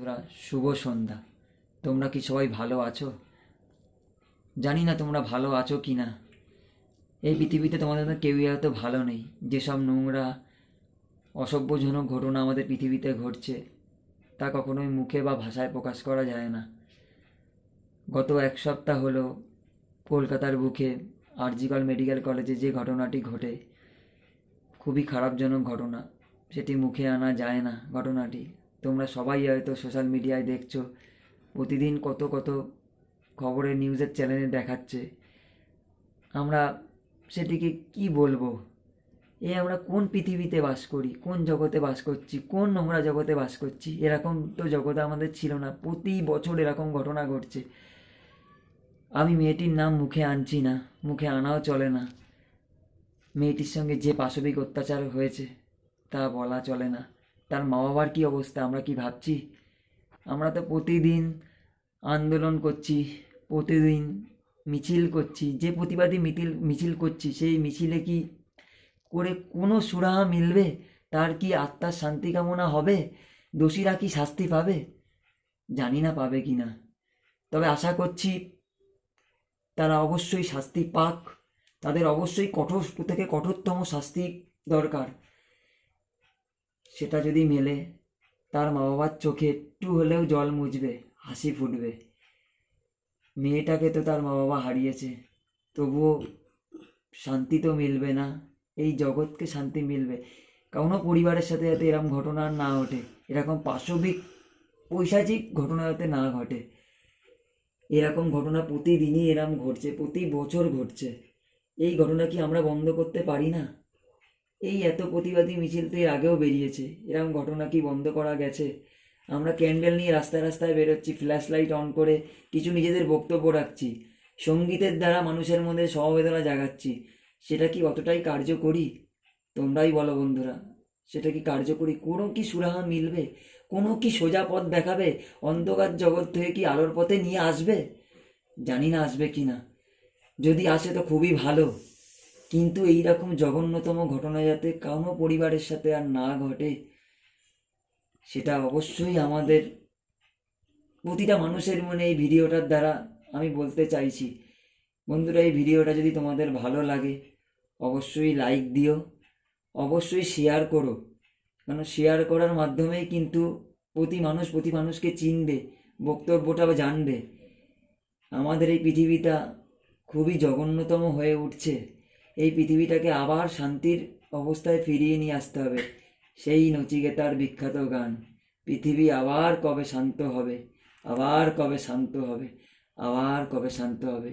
বন্ধুরা, শুভ সন্ধ্যা। তোমরা কি সবাই ভালো আছো? জানি না তোমরা ভালো আছো কি না। এই পৃথিবীতে তোমাদের মধ্যে কেউই হয়তো ভালো নেই। যেসব নোংরা অসভ্যজনক ঘটনা আমাদের পৃথিবীতে ঘটছে, তা কখনোই মুখে বা ভাষায় প্রকাশ করা যায় না। গত এক সপ্তাহ হলো কলকাতার বুকে আরজিকর মেডিকেল কলেজে যে ঘটনাটি ঘটে, খুবই খারাপজনক ঘটনা। সেটি মুখে আনা যায় না ঘটনাটি। তোমরা সবাই হয়তো সোশ্যাল মিডিয়ায় দেখছো, প্রতিদিন কত কত খবরের নিউজের চ্যানেলে দেখাচ্ছে। আমরা সেটিকে কি বলবো? আমরা কোন পৃথিবীতে বাস করি, কোন জগতে বাস করছি, কোন নোংরা জগতে বাস করছি? এরকম তো জগতে আমাদের ছিল না। প্রতি বছর এরকম ঘটনা ঘটছে। আমি মেয়েটির নাম মুখে আনছি না, মুখে আনাও চলে না। মেয়েটির সঙ্গে যে পাশবিক অত্যাচার হয়েছে তা বলা চলে না। তার মা বাবার কী অবস্থা আমরা কি ভাবছি? আমরা তো প্রতিদিন আন্দোলন করছি, প্রতিদিন মিছিল করছি। যে প্রতিবাদী মিছিল করছি, সেই মিছিলে কি করে কোনো সুরাহা মিলবে? তার কি আত্মার শান্তি কামনা হবে? দোষীরা কি শাস্তি পাবে? জানি না পাবে কি না, তবে আশা করছি তারা অবশ্যই শাস্তি পাক। তাদের অবশ্যই কঠোর থেকে কঠোরতম শাস্তি দরকার। সেটা যদি মেলে, তার মা বাবার চোখে একটু হলেও জল মুছবে, হাসি ফুটবে। মেয়েটাকে তো তার মা বাবা হারিয়েছে, তবুও শান্তি তো মিলবে না, এই জগৎকে শান্তি মিলবে। কোনো পরিবারের সাথে যাতে এরকম ঘটনা না ঘটে, এরকম পাশবিক পৈশাচিক ঘটনা যাতে না ঘটে। এরকম ঘটনা প্রতিদিনই এরকম ঘটছে, প্রতি বছর ঘটছে। এই ঘটনা কি আমরা বন্ধ করতে পারি না? এই এত প্রতিবাদী মিছিল তো এর আগেও বেরিয়েছে, এরকম ঘটনা কি বন্ধ করা গেছে? আমরা ক্যান্ডেল নিয়ে রাস্তায় রাস্তায় বেরোচ্ছি, ফ্ল্যাশ লাইট অন করে কিছু নিজেদের বক্তব্য রাখছি, সঙ্গীতের দ্বারা মানুষের মধ্যে সমবেদনা জাগাচ্ছি। সেটা কি অতটাই কার্যকরী? তোমরাই বলো বন্ধুরা, সেটা কি কার্যকরী? কোনো কি সুরাহা মিলবে? কোনো কি সোজা পথ দেখাবে? অন্ধকার জগৎ থেকে কি আলোর পথে নিয়ে আসবে? জানি না আসবে কি না। যদি আসে তো খুবই ভালো, কিন্তু এইরকম জঘন্যতম ঘটনা যাতে কোনো পরিবারের সাথে আর না ঘটে, সেটা অবশ্যই আমাদের প্রতিটা মানুষের মনে এই ভিডিওটার দ্বারা আমি বলতে চাইছি। বন্ধুরা, এই ভিডিওটা যদি তোমাদের ভালো লাগে অবশ্যই লাইক দিও, অবশ্যই শেয়ার করো। কারণ শেয়ার করার মাধ্যমেই কিন্তু প্রতি মানুষকে চিনবে, বক্তব্যটা জানবে। আমাদের এই পৃথিবীটা খুবই জঘন্যতম হয়ে উঠছে। এই পৃথিবীটাকে আবার শান্তির অবস্থায় ফিরিয়ে নিয়ে আসতে হবে। সেই নচিকেতার বিখ্যাত গান, পৃথিবী আবার কবে শান্ত হবে, আবার কবে শান্ত হবে, আবার কবে শান্ত হবে।